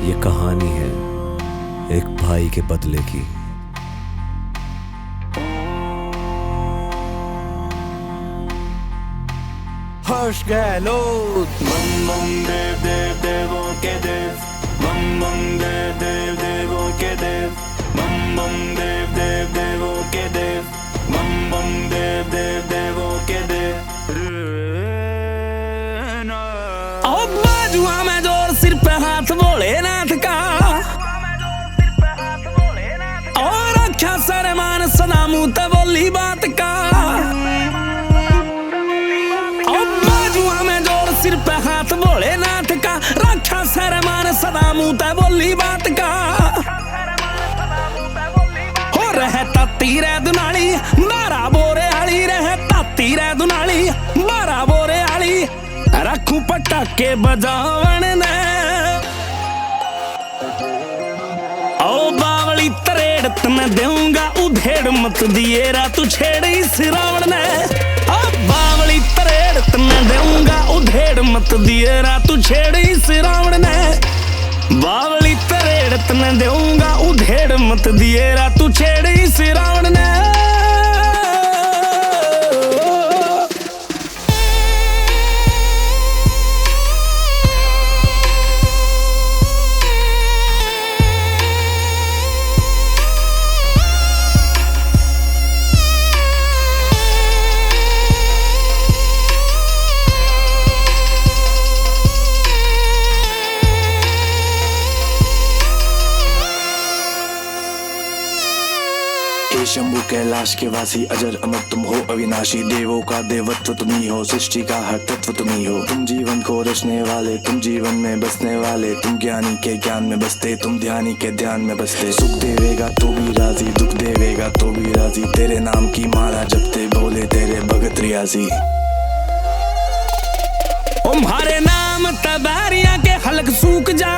ये कहानी है एक भाई के बदले की। हर्ष गहलोत। बम बम देव देव देवों के देव, बम बम देव देव देवों के देव, बम बम देव देव देवों के देव, बम बम देव देव देवों के देव। बाजुआ में जोर सिर पे हाथ भोलेनाथ का, और रक्षा सर मान सदा मुंह ते बोली बात का। सिर पे हाथ भोलेनाथ का, रक्षा सर मान सदा मुंह ते बोली बात का। हो रहता तीरे दुनाली 12 बोरे आली, रहता तीरे दुनाली 12 बोरे आली। रखू पटाके बजावन ने, ओ बावली तरेड़ तने दूंगा उधेड़ मत दिए रा तू छेड़ी सिरावण ने। बावली तरेड़ तने दूंगा उधेड़ मत दिए रा तू छेड़ी सिरावण ने। बावली तरेड़ तने दूंगा उधेड़ मत दिए रा तू छेड़ी सिरावण ने। शंभु कैलाश के वासी अजर अमर तुम हो, अविनाशी देवों का देवत्व तुम ही हो, सृष्टि का हर तत्व तुम ही हो। तुम जीवन को रचने वाले, तुम जीवन में बसने वाले, तुम ज्ञानी के ज्ञान में बसते, तुम ध्यानी के ध्यान में बसते। सुख देवेगा तो भी राजी, दुख देवेगा तो भी राजी, तेरे नाम की माला जपते बोले तेरे भगत रियाजी। तुम्हारे नाम तबारिया के हलक सूख जा,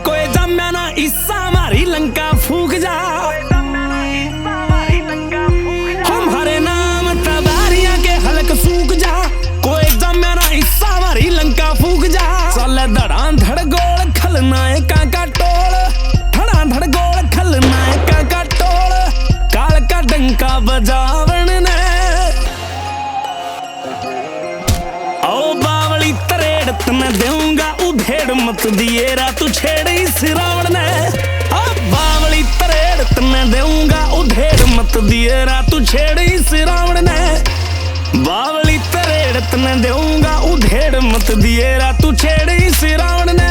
कोई जम्या ना ईसा हमारी लंका फूक जा। हमारे नाम तबारिया के हलक सूख जा, कोई जम्या ना ईसा हमारी लंका फूक जा। चल धड़ा धड़ गोल खलनायका का टोल, धड़ा धड़ गोल खलनायका का टोल, काल का डंका बजावन ने। ओ बावली तरेड़ तने दूंगा उधेड़ मत दिए रा तू छेड़ी सिरावण ने। बावली तरेड़ तने दूंगा उधेड़ मत दिए रा तू छेड़ी सिरावण ने। बावली तरेड़ तने दूंगा उधेड़ मत दिए रा तू छेड़ी सिरावण ने।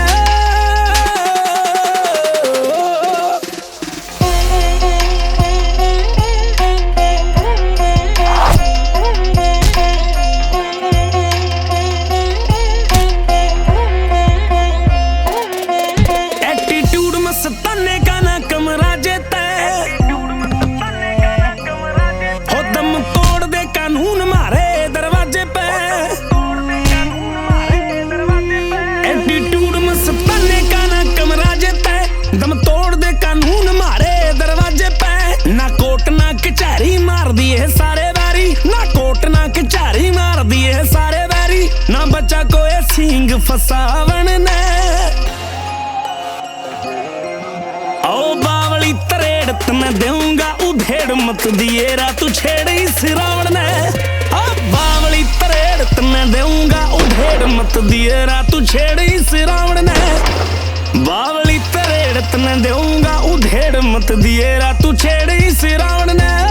दम तोड़ दे कानून मारे दरवाजे पे, ना कोट ना कचहरी मार दिए सारे बैरी, ना कोट ना कचहरी मार दिए सारे बैरी, ना बच्चा कोई सींग फसावन ने। ओ बावली तरेड़ तने दूंगा उधेड़ मत दिए रा तू छेड़ी सिरावण ने। ओ बावली तरेड़ तने दूंगा उधेड़ मत दिए रा तू छेड़ी सिरावण ने। बावली तरेड़ तने दूंगा उधेड़ मत दिए रा तू छेड़ी सिरावण ने।